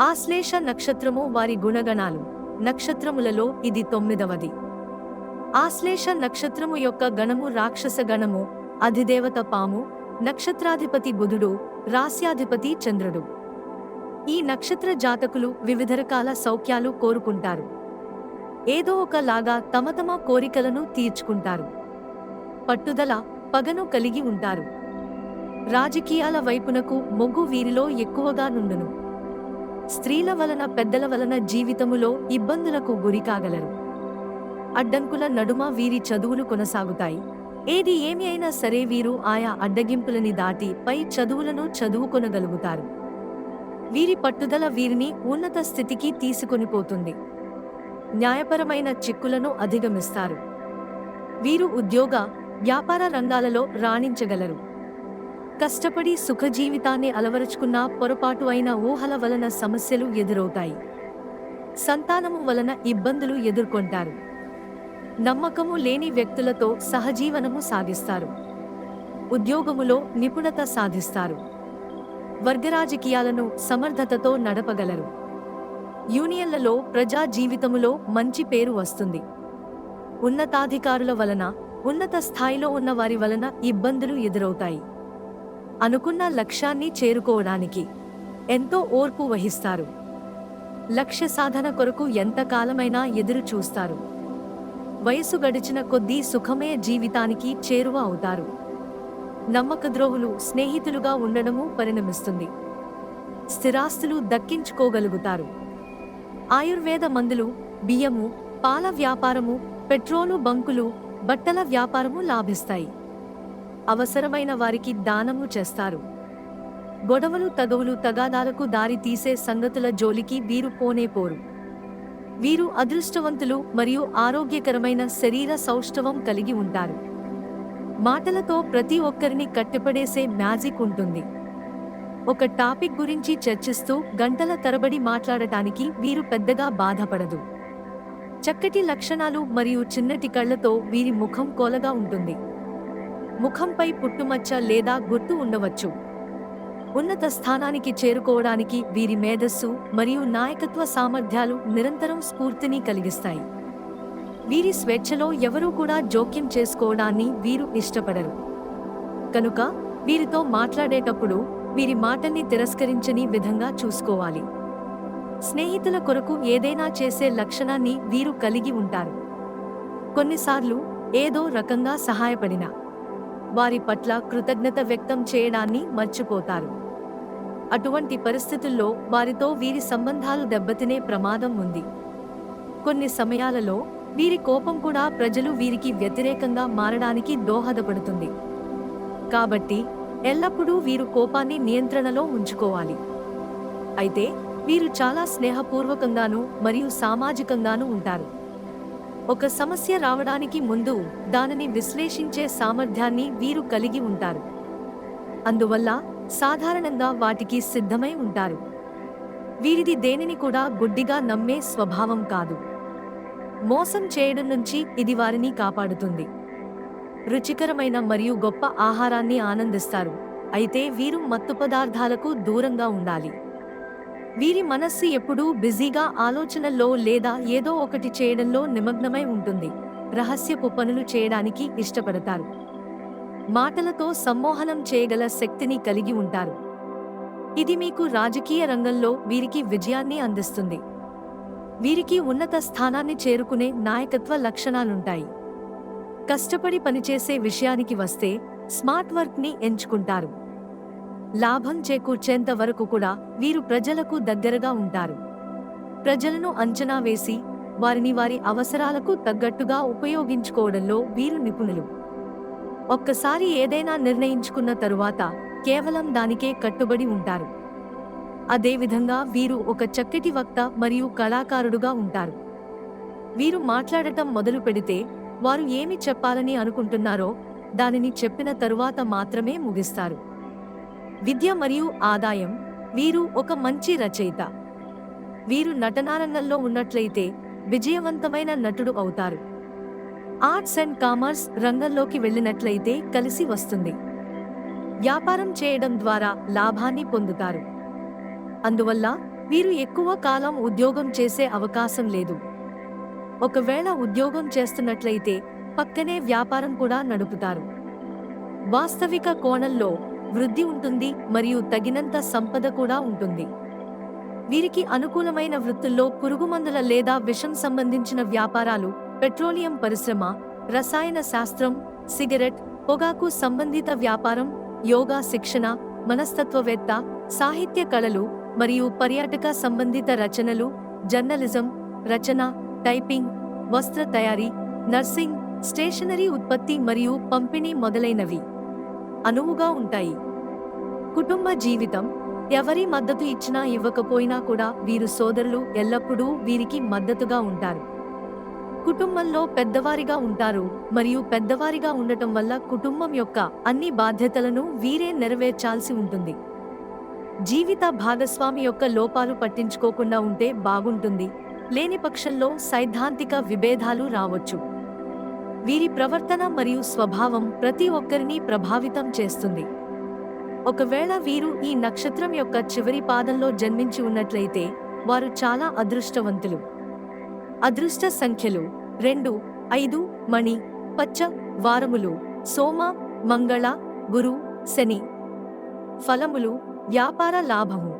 ఆశ్లేష నక్షత్రము వారి గుణగణాలు. నక్షత్రములలో ఇది 9వది. ఆశ్లేష నక్షత్రము యొక్క గణము రాక్షస గణము. అధిదేవత పాము. నక్షత్రాధిపతి బుధుడు. రాస్యాధిపతి చంద్రుడు. ఈ నక్షత్ర జాతకులు వివిధ రకాల సౌఖ్యాలు కోరుకుంటారు. ఏదో ఒకలాగా తమ తమ కోరికలను తీర్చుకుంటారు. పట్టుదల, పగను కలిగి ఉంటారు. రాజకీయాల వైపునకు మొగ్గు వీరిలో ఎక్కువగా నుండును. స్త్రీల వలన పెద్దల వలన జీవితములో ఇబ్బందులకు గురికాగలరు. అడ్డంకుల నడుమ వీరి చదువులు కొనసాగుతాయి. ఏది ఏమి అయినా సరే వీరు ఆయా అడ్డగింపులని దాటి పై చదువులను చదువుకొనగలుగుతారు. వీరి పట్టుదల వీరిని ఉన్నత స్థితికి తీసుకొనిపోతుంది. న్యాయపరమైన చిక్కులను అధిగమిస్తారు. వీరు ఉద్యోగ, వ్యాపార రంగాలలో రాణించగలరు. కష్టపడి సుఖజీవితాన్ని అలవరుచుకున్న పొరపాటు అయిన ఊహల వలన సమస్యలు ఎదురవుతాయి. సంతానము వలన ఇబ్బందులు ఎదుర్కొంటారు. నమ్మకము లేని వ్యక్తులతో సహజీవనము సాగిస్తారు. ఉద్యోగములో నిపుణత సాధిస్తారు. వర్గరాజకీయాలను సమర్థతతో నడపగలరు. యూనియన్లలో ప్రజా జీవితములో మంచి పేరు వస్తుంది. ఉన్నతాధికారుల వలన, ఉన్నత స్థాయిలో ఉన్న వారి వలన ఇబ్బందులు ఎదురవుతాయి. అనుకున్న లక్ష్యాన్ని చేరుకోవడానికి ఎంతో ఓర్పు వహిస్తారు. లక్ష్య సాధన కొరకు ఎంతకాలమైనా ఎదురు చూస్తారు. వయసు గడిచిన కొద్దీ సుఖమయ జీవితానికి చేరువ అవుతారు. నమ్మకద్రోహులు స్నేహితులుగా ఉండడము పరిణమిస్తుంది. స్థిరాస్తులు దక్కించుకోగలుగుతారు. ఆయుర్వేద మందులు, బియ్యము, పాల వ్యాపారము, పెట్రోలు బంకులు, బట్టల వ్యాపారము లాభిస్తాయి. అవసరమైన వారికి దానము చేస్తారు. గొడవలు, తగవులు, తగాదాలకు దారి తీసే సంగతుల జోలికి వీరు పోరు. వీరు అదృష్టవంతులు మరియు ఆరోగ్యకరమైన శరీర సౌష్ఠవం కలిగి ఉంటారు. మాటలతో ప్రతి ఒక్కరిని కట్టిపడేసే మ్యాజిక్ ఉంటుంది. ఒక టాపిక్ గురించి చర్చిస్తూ గంటల తరబడి మాట్లాడటానికి వీరు పెద్దగా బాధపడదు. చక్కటి లక్షణాలు మరియు చిన్నటి కళ్లతో వీరి ముఖం కోలగా ఉంటుంది. ముఖంపై పుట్టుమచ్చ లేదా గుర్తు ఉండవచ్చు. ఉన్నత స్థానానికి చేరుకోవడానికి వీరి మేధస్సు మరియు నాయకత్వ సామర్థ్యాలు నిరంతరం స్ఫూర్తిని కలిగిస్తాయి. వీరి స్వేచ్ఛలో ఎవరూ కూడా జోక్యం చేసుకోవడాన్ని వీరు ఇష్టపడరు. కనుక వీరితో మాట్లాడేటప్పుడు వీరి మాటల్ని తిరస్కరించని విధంగా చూసుకోవాలి. స్నేహితుల కొరకు ఏదైనా చేసే లక్షణాన్ని వీరు కలిగి ఉంటారు. కొన్నిసార్లు ఏదో రకంగా సహాయపడినా వారి పట్ల కృతజ్ఞత వ్యక్తం చేయడాన్ని మర్చిపోతారు. అటువంటి పరిస్థితుల్లో వారితో వీరి సంబంధాలు దెబ్బతినే ప్రమాదం ఉంది. కొన్ని సమయాలలో వీరి కోపం కూడా ప్రజలు వీరికి వ్యతిరేకంగా మారడానికి దోహదపడుతుంది. కాబట్టి ఎల్లప్పుడూ వీరు కోపాన్ని నియంత్రణలో ఉంచుకోవాలి. అయితే వీరు చాలా స్నేహపూర్వకంగానూ మరియు సామాజికంగానూ ఉంటారు. ఒక సమస్య రావడానికి ముందు దానిని విశ్లేషించే సామర్థ్యాన్ని వీరు కలిగి ఉంటారు. అందువల్ల సాధారణంగా వాటికి సిద్ధమై ఉంటారు. వీరిది దేనిని కూడా గుడ్డిగా నమ్మే స్వభావం కాదు. మోసం చేయడం నుంచి ఇది వారిని కాపాడుతుంది. రుచికరమైన మరియు గొప్ప ఆహారాన్ని ఆనందిస్తారు. అయితే వీరు మత్తు పదార్థాలకు దూరంగా ఉండాలి. వీరి మనస్సు ఎప్పుడూ బిజీగా ఆలోచనల్లో లేదా ఏదో ఒకటి చేయడంలో నిమగ్నమై ఉంటుంది. రహస్యపు పనులు చేయడానికి ఇష్టపడతారు. మాటలతో సమ్మోహనం చేయగల శక్తిని కలిగి ఉంటారు. ఇది మీకు రాజకీయ రంగంలో వీరికి విజయాన్ని అందిస్తుంది. వీరికి ఉన్నత స్థానాన్ని చేరుకునే నాయకత్వ లక్షణాలుంటాయి. కష్టపడి పనిచేసే విషయానికి వస్తే స్మార్ట్ వర్క్ని ఎంచుకుంటారు. లాభం చేకూర్చేంత వరకు కూడా వీరు ప్రజలకు దగ్గరగా ఉంటారు. ప్రజలను అంచనా వేసి వారిని వారి అవసరాలకు తగ్గట్టుగా ఉపయోగించుకోవడంలో వీరు నిపుణులు. ఒక్కసారి ఏదైనా నిర్ణయించుకున్న తరువాత కేవలం దానికే కట్టుబడి ఉంటారు. అదేవిధంగా వీరు ఒక చక్కటి వక్త మరియు కళాకారుడుగా ఉంటారు. వీరు మాట్లాడటం మొదలు పెడితే వారు ఏమి చెప్పాలని అనుకుంటున్నారో దానిని చెప్పిన తరువాత మాత్రమే ముగిస్తారు. విద్య మరియు ఆదాయం. వీరు ఒక మంచి రచయిత. వీరు నటనారంగంలో ఉన్నట్లయితే విజయవంతమైన నటుడు అవుతారు. ఆర్ట్స్ అండ్ కామర్స్ రంగంలోకి వెళ్ళినట్లయితే కలిసి వస్తుంది. వ్యాపారం చేయడం ద్వారా లాభాన్ని పొందుతారు. అందువల్ల వీరు ఎక్కువ కాలం ఉద్యోగం చేసే అవకాశం లేదు. ఒకవేళ ఉద్యోగం చేస్తున్నట్లయితే పక్కనే వ్యాపారం కూడా నడుపుతారు. వాస్తవిక కోణంలో వృద్ధి ఉంటుంది మరియు తగినంత సంపద కూడా ఉంటుంది. వీరికి అనుకూలమైన వృత్తుల్లో పురుగుమందుల లేదా విషం సంబంధించిన వ్యాపారాలు, పెట్రోలియం పరిశ్రమ, రసాయన శాస్త్రం, సిగరెట్, పొగాకు సంబంధిత వ్యాపారం, యోగా శిక్షణ, మనస్తత్వవేత్త, సాహిత్య కళలు మరియు పర్యాటక సంబంధిత రచనలు, జర్నలిజం, రచన, టైపింగ్, వస్త్ర తయారీ, నర్సింగ్, స్టేషనరీ ఉత్పత్తి మరియు పంపిణీ మొదలైనవి అనువుగా ఉంటాయి. కుటుంబ జీవితం ఎవరి మద్దతు ఇచ్చినా ఇవ్వకపోయినా కూడా వీరు సోదరులు ఎల్లప్పుడూ వీరికి మద్దతుగా ఉంటారు. కుటుంబంలో పెద్దవారిగా ఉంటారు మరియు పెద్దవారిగా ఉండటం వల్ల కుటుంబం యొక్క అన్ని బాధ్యతలను వీరే నెరవేర్చాల్సి ఉంటుంది. జీవిత భాగస్వామి యొక్క లోపాలు పట్టించుకోకుండా ఉంటే బాగుంటుంది, లేని పక్షంలో సైద్ధాంతిక విభేదాలు రావచ్చు. వీరి ప్రవర్తన మరియు స్వభావం ప్రతి ఒక్కరిని ప్రభావితం చేస్తుంది. ఒకవేళ వీరు ఈ నక్షత్రం యొక్క చివరి పాదంలో జన్మించి ఉన్నట్లయితే వారు చాలా అదృష్టవంతులు. అదృష్ట సంఖ్యలు 2, 5, మణి, పచ్చ, వారములు, సోమ, మంగళ, గురు, శని. ఫలములు, వ్యాపార లాభము.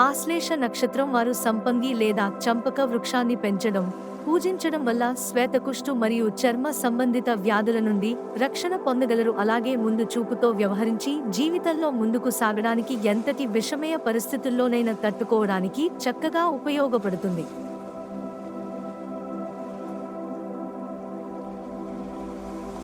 ఆశ్లేష నక్షత్రం వారు సంపంగి లేదా చంపక వృక్షాన్ని పెంచడం, పూజించడం వల్ల శ్వేతకుష్టు మరియు చర్మ సంబంధిత వ్యాధుల నుండి రక్షణ పొందగలరు. అలాగే ముందు చూపుతో వ్యవహరించి జీవితంలో ముందుకు సాగడానికి ఎంతటి విషమయ పరిస్థితుల్లోనైనా తట్టుకోవడానికి చక్కగా ఉపయోగపడుతుంది.